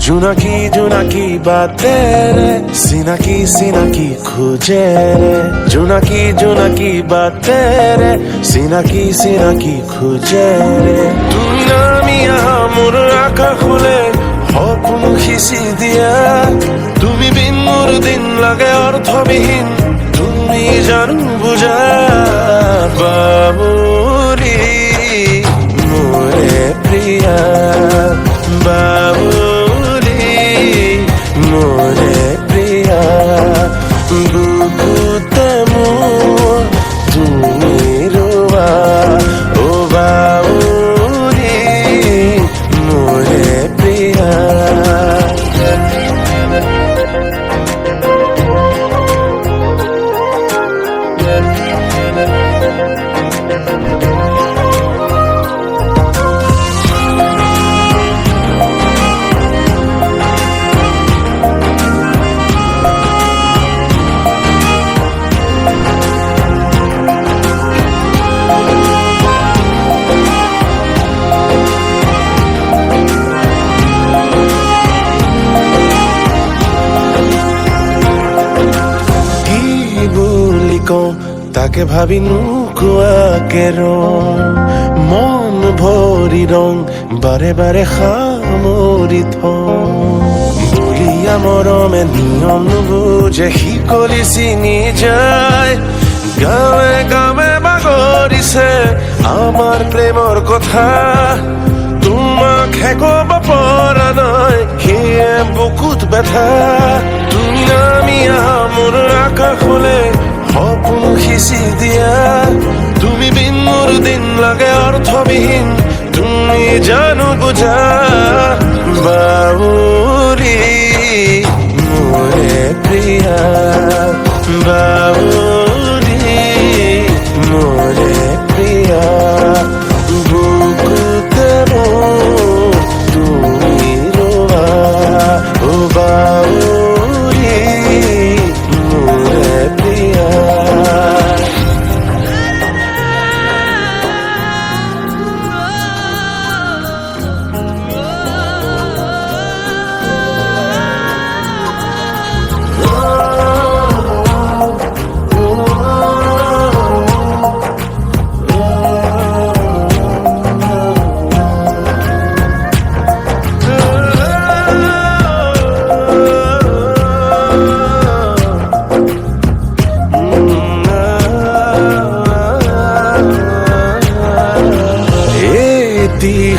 जुनाकी जुनाकी बातें रे सीना की खोजे रे जुनाकी जुनाकी बातें रे सीना की खोजे रे তুমি নামি আহা মোৰ আকাশ খুলে সপোন সিঁচি দিয়া তুমি বিন মোৰ দিন লাগে অৰ্থবিহীন তুমি জানো বুজা বাবুৰি মোৰে প্ৰিয়া মোৰে প্ৰিয়া বুকুতে মোৰ তুমি ৰোয়া ও বাউৰি মোৰে প্ৰিয়া তাকে ভাবি নুকুৱাকে মন ভৰি ৰং বাৰে বাৰে সামৰি বলিয়া মৰমে নিয়ম নুবুজে শিকলি চিনি যায় গাঁৱে গাঁৱে বাগৰিছে আমাৰ প্ৰেমৰ কথা তোমাক হেকব পৰা নাই সেয়ে বুকুত ব্যথা তুমি নামি আহা মোৰ আকাশলে সপোন সিঁচি দিয়া তুমি বিন মোৰ দিন লাগে অৰ্থবিহীন তুমি জানো বুজা বাউৰি মোৰে প্ৰিয়া বাউৰি মোৰে প্ৰিয়া বুকুতে মোৰ তুমি ৰোৱা ও বাউৰি মোৰে প্ৰিয়া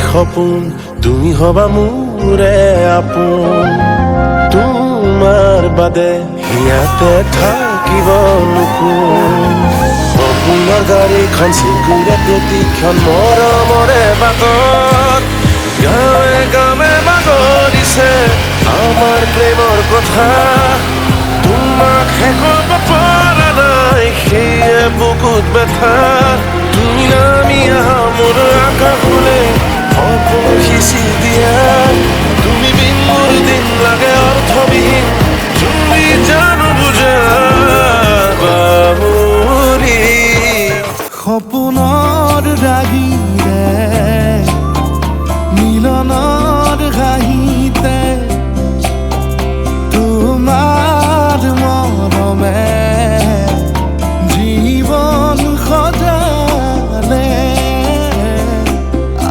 সপোন তুমি হবা মোৰে আপোন তোমাৰ বাদে ইয়াতে থাকিব নোকোন সপোনৰ গাড়ীখন চিকুৰে প্ৰতিক্ষণ মৰমৰে বাটত গাঁৱে গাঁৱে বাগৰিছে আমাৰ প্ৰেমৰ কথা তোমাক হেকব পৰা নাই সেয়ে বুকুত ব্যথা তুমি নামি আহা মোৰ আকাশলে সপোন সিঁচি দিয়া তুমি বিন মোৰ দিন লাগে অৰ্থবিহীন তুমি জানো বুজা বাবুৰি সপোনৰ ৰাগিৰে মিলনৰ হাঁহিতে তোমাৰ মৰমে জীৱন সজালে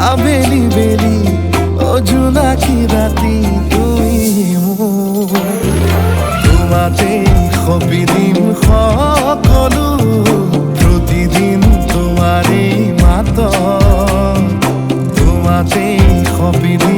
আবেলি বেলি জোনাকি ৰাতি তুমি মোৰ তোমাতে সপি দিম সকলো প্ৰতিদিন তোমাৰেই মাত তোমাতে সপি দিম